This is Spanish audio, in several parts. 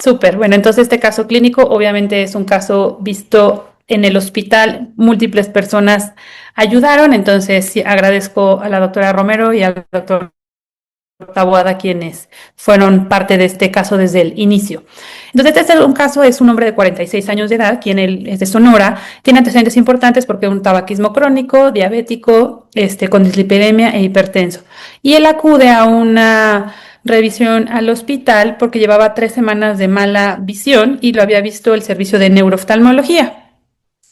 Súper. Bueno, entonces este caso clínico obviamente es un caso visto en el hospital, múltiples personas ayudaron, entonces sí, agradezco a la doctora Romero y al doctor Taboada, quienes fueron parte de este caso desde el inicio. Entonces, este es un caso, es un hombre de 46 años de edad, quien es de Sonora, tiene antecedentes importantes porque un tabaquismo crónico, diabético, con dislipidemia e hipertenso. Y él acude a una revisión al hospital porque llevaba 3 semanas de mala visión y lo había visto el servicio de neurooftalmología.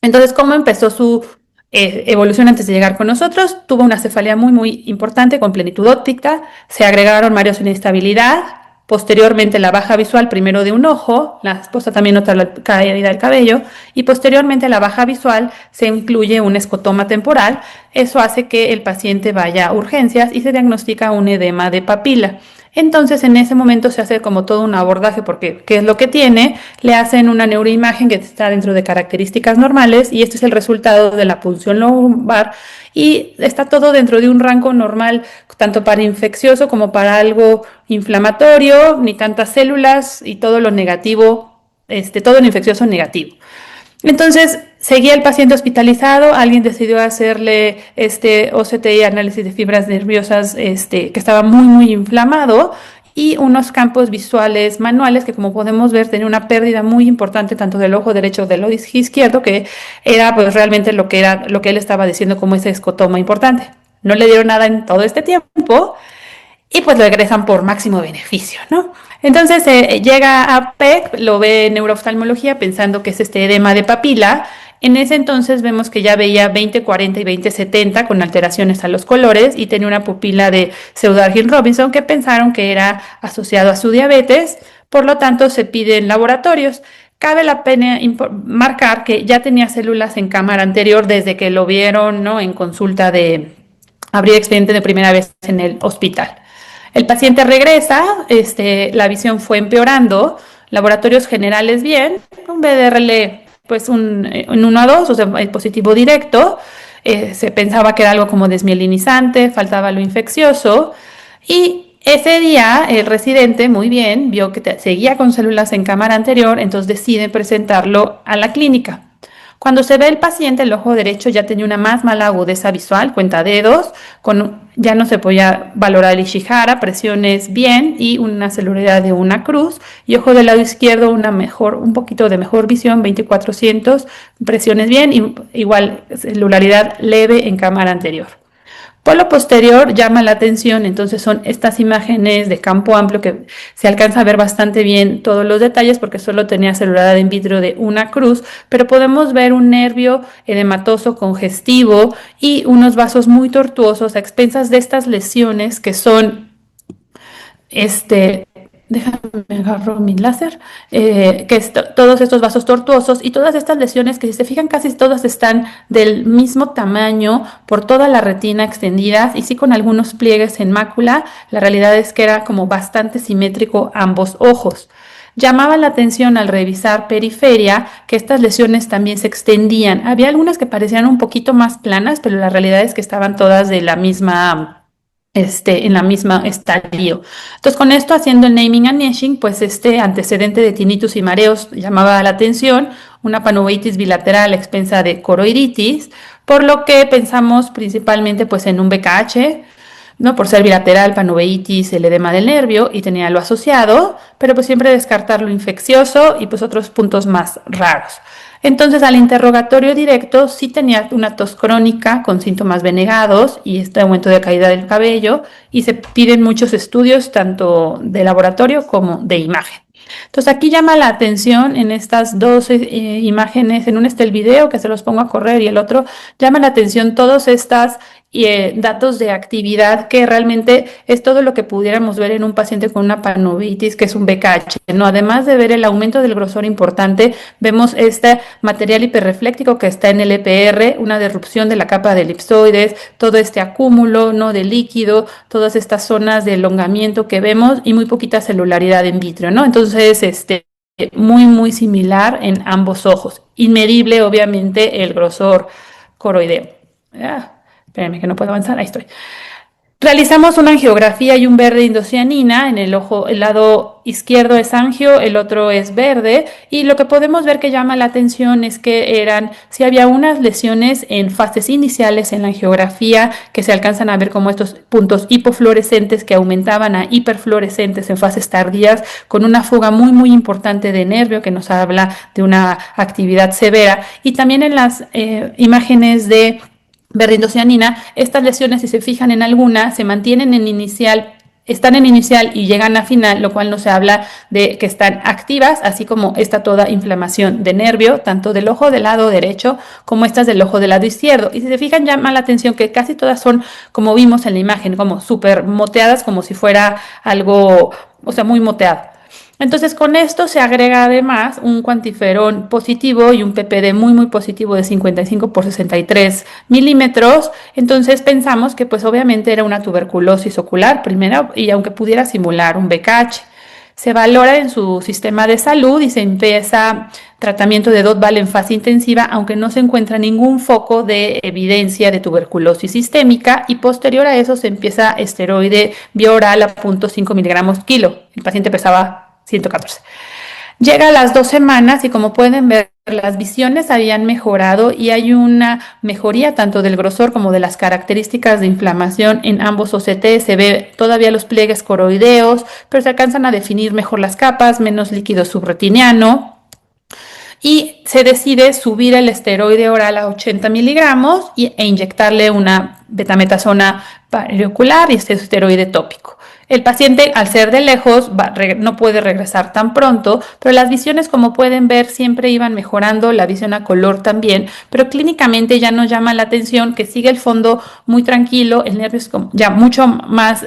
Entonces, ¿cómo empezó su evolución antes de llegar con nosotros? Tuvo una cefalea muy, muy importante con plenitud óptica, se agregaron mareos sin estabilidad, posteriormente la baja visual primero de un ojo, la esposa también nota la caída del cabello, y posteriormente a la baja visual se incluye un escotoma temporal. Eso hace que el paciente vaya a urgencias y se diagnostica un edema de papila. Entonces, en ese momento se hace como todo un abordaje porque ¿qué es lo que tiene? Le hacen una neuroimagen que está dentro de características normales y este es el resultado de la punción lumbar y está todo dentro de un rango normal, tanto para infeccioso como para algo inflamatorio, ni tantas células y todo lo negativo, todo lo infeccioso negativo. Entonces, seguía el paciente hospitalizado, alguien decidió hacerle este OCTI, análisis de fibras nerviosas, que estaba muy, muy inflamado, y unos campos visuales manuales que, como podemos ver, tenía una pérdida muy importante tanto del ojo derecho como del ojo izquierdo, que era pues realmente lo que él estaba diciendo como ese escotoma importante. No le dieron nada en todo este tiempo, y pues lo egresan por máximo beneficio, ¿no? Entonces llega a PEC, lo ve en neurooftalmología pensando que es este edema de papila. En ese entonces vemos que ya veía 20/40 y 20/70 con alteraciones a los colores y tenía una pupila de Pseudargin-Robinson que pensaron que era asociado a su diabetes, por lo tanto se piden laboratorios. Cabe la pena marcar que ya tenía células en cámara anterior desde que lo vieron, ¿no? En consulta de abrir expediente de primera vez en el hospital. El paciente regresa, la visión fue empeorando, laboratorios generales bien, un BDRL pues en 1 a 2, o sea, positivo directo, se pensaba que era algo como desmielinizante, faltaba lo infeccioso y ese día el residente muy bien vio que seguía con células en cámara anterior, entonces decide presentarlo a la clínica. Cuando se ve el paciente, el ojo derecho ya tenía una más mala agudeza visual, cuenta dedos, ya no se podía valorar el Ishihara, presiones bien y una celularidad de una cruz. Y ojo del lado izquierdo, un poquito de mejor visión, 2400, presiones bien y igual celularidad leve en cámara anterior. Por lo posterior llama la atención, entonces son estas imágenes de campo amplio que se alcanza a ver bastante bien todos los detalles porque solo tenía celularidad in vitro de una cruz, pero podemos ver un nervio edematoso congestivo y unos vasos muy tortuosos a expensas de estas lesiones que son déjame agarro mi láser, todos estos vasos tortuosos y todas estas lesiones que si se fijan casi todas están del mismo tamaño por toda la retina extendidas y sí con algunos pliegues en mácula. La realidad es que era como bastante simétrico ambos ojos. Llamaba la atención al revisar periferia que estas lesiones también se extendían. Había algunas que parecían un poquito más planas, pero la realidad es que estaban todas de la misma en la misma estadio. Entonces, con esto, haciendo el naming and niching, pues este antecedente de tinnitus y mareos llamaba la atención, una panoveitis bilateral a expensa de coroiditis, por lo que pensamos principalmente pues en un BKH, ¿no? Por ser bilateral, panoveitis, el edema del nervio y tenía lo asociado, pero pues siempre descartar lo infeccioso y pues otros puntos más raros. Entonces, al interrogatorio directo sí tenía una tos crónica con síntomas venegados y este aumento de caída del cabello y se piden muchos estudios tanto de laboratorio como de imagen. Entonces aquí llama la atención en estas dos imágenes, en un está el video que se los pongo a correr y el otro llama la atención todos estos datos de actividad que realmente es todo lo que pudiéramos ver en un paciente con una panoveitis que es un BKH, ¿no? Además de ver el aumento del grosor importante, vemos este material hiperrefléctico que está en el EPR, una disrupción de la capa de elipsoides, todo este acúmulo, ¿no? De líquido, todas estas zonas de elongamiento que vemos y muy poquita celularidad in vitro, ¿no? Entonces, muy, muy similar en ambos ojos. Inmedible, obviamente, el grosor coroideo. Espérenme que no puedo avanzar, ahí estoy. Realizamos una angiografía y un verde indocianina en el ojo, el lado izquierdo es angio, el otro es verde, y lo que podemos ver que llama la atención es que si había unas lesiones en fases iniciales en la angiografía que se alcanzan a ver como estos puntos hipofluorescentes que aumentaban a hiperfluorescentes en fases tardías, con una fuga muy muy importante de nervio que nos habla de una actividad severa, y también en las imágenes de verdindocianina, estas lesiones, si se fijan en alguna, se mantienen en inicial, están en inicial y llegan a final, lo cual nos habla de que están activas, así como está toda inflamación de nervio, tanto del ojo del lado derecho como estas del ojo del lado izquierdo. Y si se fijan, llama la atención que casi todas son, como vimos en la imagen, como súper moteadas, como si fuera algo, o sea, muy moteado. Entonces, con esto se agrega además un cuantiferón positivo y un PPD muy, muy positivo de 55 por 63 milímetros. Entonces, pensamos que pues obviamente era una tuberculosis ocular primero, y aunque pudiera simular un BKH. Se valora en su sistema de salud y se empieza tratamiento de Dotval en fase intensiva, aunque no se encuentra ningún foco de evidencia de tuberculosis sistémica, y posterior a eso se empieza esteroide bioral a 0.5 miligramos kilo. El paciente pesaba 114. Llega a las 2 semanas y, como pueden ver, las visiones habían mejorado y hay una mejoría tanto del grosor como de las características de inflamación en ambos OCT. Se ve todavía los pliegues coroideos, pero se alcanzan a definir mejor las capas, menos líquido subretiniano. Y se decide subir el esteroide oral a 80 miligramos e inyectarle una betametasona periocular y este esteroide tópico. El paciente, al ser de lejos, no puede regresar tan pronto, pero las visiones, como pueden ver, siempre iban mejorando, la visión a color también, pero clínicamente ya nos llama la atención que sigue el fondo muy tranquilo, el nervio es ya mucho más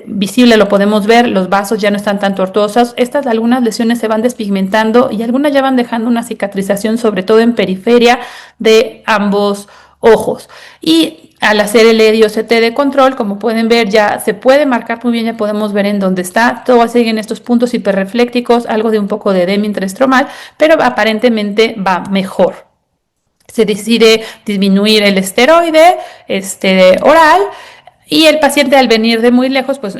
visible, lo podemos ver, los vasos ya no están tan tortuosos, algunas lesiones se van despigmentando y algunas ya van dejando una cicatrización, sobre todo en periferia de ambos ojos. Y al hacer el EDI-OCT de control, como pueden ver, ya se puede marcar muy bien, ya podemos ver en dónde está, todo sigue en estos puntos hiperreflécticos, algo de un poco de edema intraestromal, pero aparentemente va mejor. Se decide disminuir el esteroide oral. Y el paciente, al venir de muy lejos, pues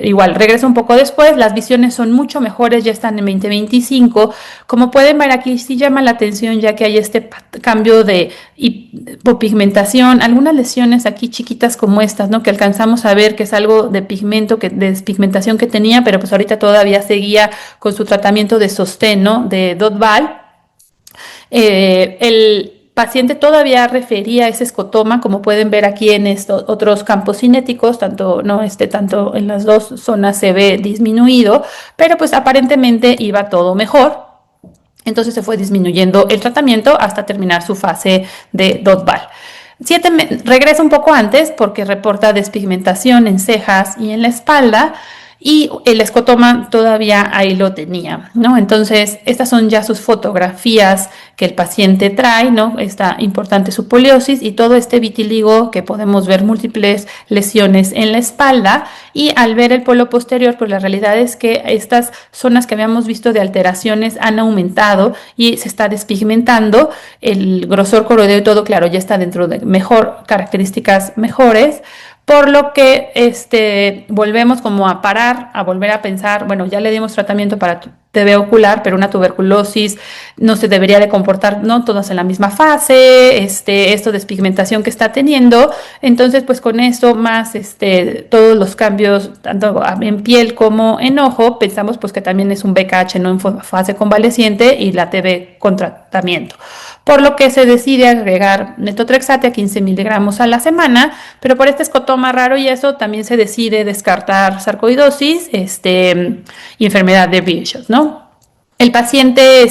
igual regresa un poco después, las visiones son mucho mejores, ya están en 20/25. Como pueden ver aquí, sí llama la atención ya que hay este cambio de hipopigmentación, algunas lesiones aquí chiquitas como estas, ¿no? Que alcanzamos a ver que es algo de pigmento, de despigmentación que tenía, pero pues ahorita todavía seguía con su tratamiento de sostén, ¿no? De Dotval. El paciente todavía refería ese escotoma, como pueden ver aquí en estos otros campos cinéticos, tanto en las dos zonas se ve disminuido, pero pues aparentemente iba todo mejor. Entonces se fue disminuyendo el tratamiento hasta terminar su fase de Dotval. Regresa un poco antes porque reporta despigmentación en cejas y en la espalda, y el escotoma todavía ahí lo tenía, ¿no? Entonces, estas son ya sus fotografías que el paciente trae, ¿no? Esta importante su poliosis y todo este vitiligo que podemos ver múltiples lesiones en la espalda, y al ver el polo posterior, pues la realidad es que estas zonas que habíamos visto de alteraciones han aumentado y se está despigmentando, el grosor coroideo y todo, claro, ya está dentro de características mejores. Por lo que volvemos como a parar, a volver a pensar, bueno, ya le dimos tratamiento para TB ocular, pero una tuberculosis no se debería de comportar, ¿no? Todas en la misma fase, esto de despigmentación que está teniendo. Entonces, pues con esto más todos los cambios, tanto en piel como en ojo, pensamos pues que también es un BKH no en fase convaleciente y la TB con tratamiento. Por lo que se decide agregar metotrexate a 15 miligramos a la semana, pero por este escotoma raro y eso también se decide descartar sarcoidosis y enfermedad de Bishop, ¿no? El paciente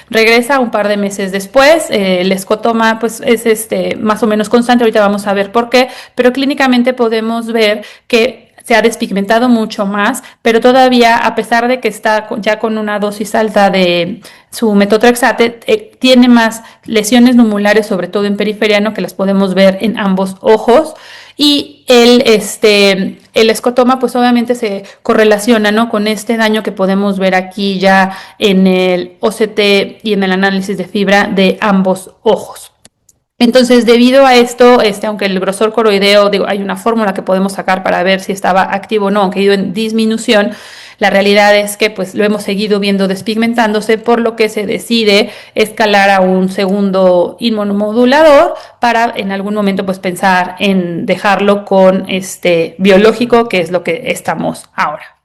regresa un par de meses después, el escotoma pues es más o menos constante, ahorita vamos a ver por qué, pero clínicamente podemos ver que se ha despigmentado mucho más, pero todavía, a pesar de que está ya con una dosis alta de su metotrexate, tiene más lesiones numulares, sobre todo en periferiano, que las podemos ver en ambos ojos. Y el escotoma pues obviamente se correlaciona, ¿no? Con este daño que podemos ver aquí ya en el OCT y en el análisis de fibra de ambos ojos. Entonces, debido a esto, aunque el grosor coroideo, digo, hay una fórmula que podemos sacar para ver si estaba activo o no, aunque ha ido en disminución, la realidad es que pues lo hemos seguido viendo despigmentándose, por lo que se decide escalar a un segundo inmunomodulador para en algún momento pues pensar en dejarlo con biológico, que es lo que estamos ahora.